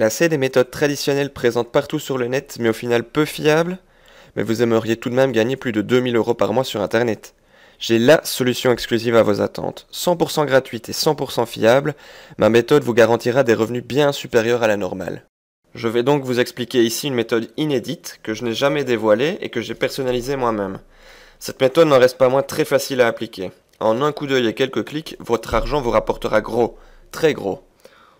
Lassé des méthodes traditionnelles présentes partout sur le net, mais au final peu fiables, mais vous aimeriez tout de même gagner plus de 2 000 € par mois sur Internet. J'ai la solution exclusive à vos attentes. 100% gratuite et 100% fiable, ma méthode vous garantira des revenus bien supérieurs à la normale. Je vais donc vous expliquer ici une méthode inédite que je n'ai jamais dévoilée et que j'ai personnalisée moi-même. Cette méthode n'en reste pas moins très facile à appliquer. En un coup d'œil et quelques clics, votre argent vous rapportera gros, très gros.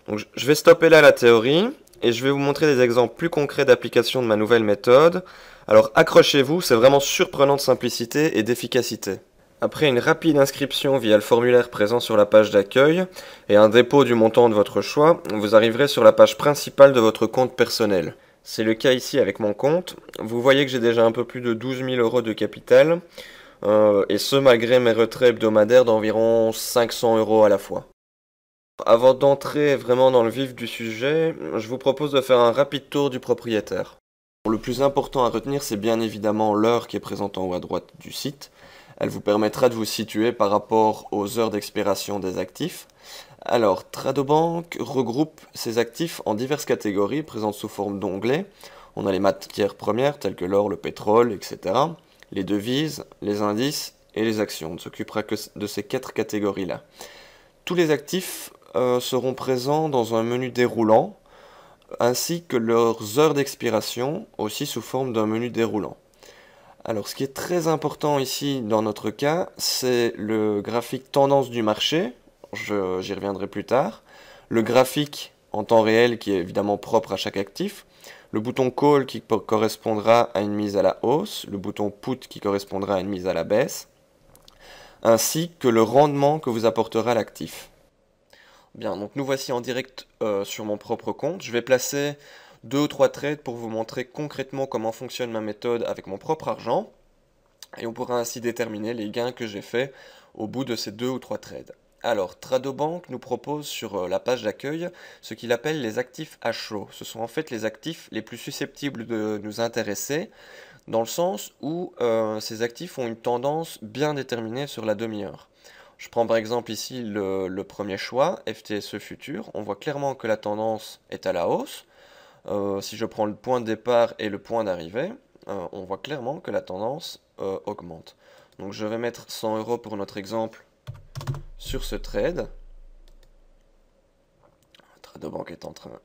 Donc je vais stopper là la théorie et je vais vous montrer des exemples plus concrets d'application de ma nouvelle méthode. Alors accrochez-vous, c'est vraiment surprenant de simplicité et d'efficacité. Après une rapide inscription via le formulaire présent sur la page d'accueil et un dépôt du montant de votre choix, vous arriverez sur la page principale de votre compte personnel. C'est le cas ici avec mon compte. Vous voyez que j'ai déjà un peu plus de 12 000 € de capital, et ce malgré mes retraits hebdomadaires d'environ 500 € à la fois. Avant d'entrer vraiment dans le vif du sujet, je vous propose de faire un rapide tour du propriétaire. Le plus important à retenir, c'est bien évidemment l'heure qui est présente en haut à droite du site. Elle vous permettra de vous situer par rapport aux heures d'expiration des actifs. Alors, Tradobank regroupe ces actifs en diverses catégories présentes sous forme d'onglets. On a les matières premières telles que l'or, le pétrole, etc. Les devises, les indices et les actions. On ne s'occupera que de ces 4 catégories-là. Tous les actifs seront présents dans un menu déroulant, ainsi que leurs heures d'expiration, aussi sous forme d'un menu déroulant. Alors ce qui est très important ici dans notre cas, c'est le graphique tendance du marché, j'y reviendrai plus tard, le graphique en temps réel qui est évidemment propre à chaque actif, le bouton call qui correspondra à une mise à la hausse, le bouton put qui correspondra à une mise à la baisse, ainsi que le rendement que vous apportera l'actif. Bien, donc nous voici en direct sur mon propre compte. Je vais placer 2 ou 3 trades pour vous montrer concrètement comment fonctionne ma méthode avec mon propre argent. Et on pourra ainsi déterminer les gains que j'ai faits au bout de ces 2 ou 3 trades. Alors, Tradobank nous propose sur la page d'accueil ce qu'il appelle les actifs à chaud. Ce sont en fait les actifs les plus susceptibles de nous intéresser, dans le sens où ces actifs ont une tendance bien déterminée sur la demi-heure. Je prends par exemple ici le premier choix, FTSE Futur. On voit clairement que la tendance est à la hausse. Si je prends le point de départ et le point d'arrivée, on voit clairement que la tendance augmente. Donc je vais mettre 100 € pour notre exemple sur ce trade. Tradobank est en train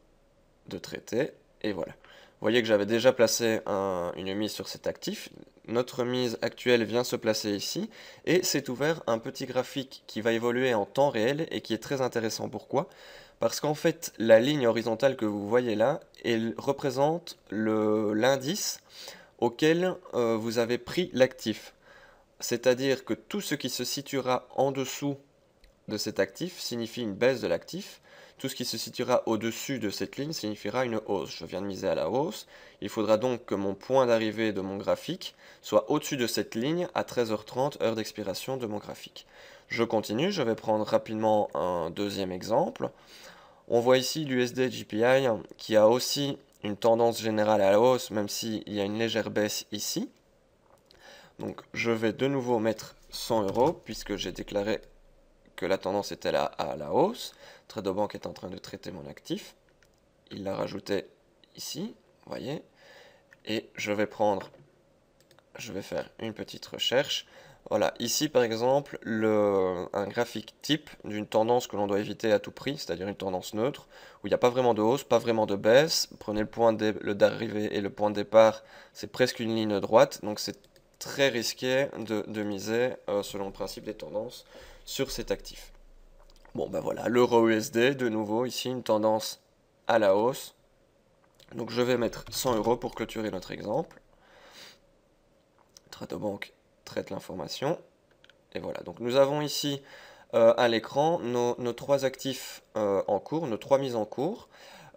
de traiter. Et voilà. Vous voyez que j'avais déjà placé une mise sur cet actif. Notre mise actuelle vient se placer ici. Et c'est ouvert un petit graphique qui va évoluer en temps réel et qui est très intéressant. Pourquoi? Parce qu'en fait, la ligne horizontale que vous voyez là, elle représente l'indice auquel vous avez pris l'actif. C'est-à-dire que tout ce qui se situera en dessous de cet actif signifie une baisse de l'actif. Tout ce qui se situera au-dessus de cette ligne signifiera une hausse. Je viens de miser à la hausse. Il faudra donc que mon point d'arrivée de mon graphique soit au-dessus de cette ligne à 13h30, heure d'expiration de mon graphique. Je continue, je vais prendre rapidement un deuxième exemple. On voit ici l'USD JPI qui a aussi une tendance générale à la hausse, même s'il y a une légère baisse ici. Donc je vais de nouveau mettre 100 € puisque j'ai déclaré que la tendance était là à la hausse. Tradobank est en train de traiter mon actif. Il l'a rajouté ici, vous voyez. Et je vais faire une petite recherche. Voilà, ici par exemple, un graphique type d'une tendance que l'on doit éviter à tout prix, c'est-à-dire une tendance neutre, où il n'y a pas vraiment de hausse, pas vraiment de baisse. Prenez le point d'arrivée et le point de départ, c'est presque une ligne droite, donc c'est très risqué de miser selon le principe des tendances sur cet actif. Bon ben voilà, l'euro USD, de nouveau ici une tendance à la hausse. Donc je vais mettre 100 € pour clôturer notre exemple. Tradobank traite l'information. Et voilà, donc nous avons ici à l'écran nos 3 actifs en cours, nos 3 mises en cours.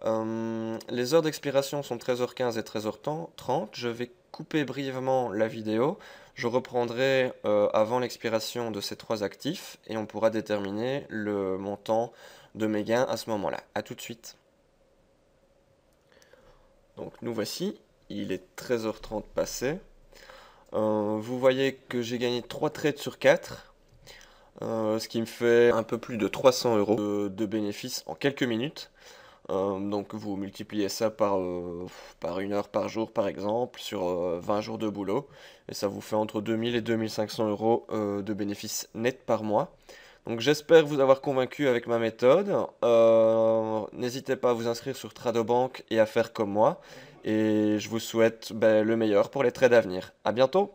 Les heures d'expiration sont 13h15 et 13h30. Je vais couper brièvement la vidéo. Je reprendrai avant l'expiration de ces 3 actifs et on pourra déterminer le montant de mes gains à ce moment-là. A tout de suite. Donc nous voici, il est 13h30 passé. Vous voyez que j'ai gagné 3 trades sur 4. Ce qui me fait un peu plus de 300 € de bénéfices en quelques minutes. Donc vous multipliez ça par 1 heure par jour par exemple, sur 20 jours de boulot, et ça vous fait entre 2000 et 2500 euros de bénéfices nets par mois. Donc j'espère vous avoir convaincu avec ma méthode. N'hésitez pas à vous inscrire sur Tradobank et à faire comme moi. Et je vous souhaite le meilleur pour les trades à venir. À bientôt!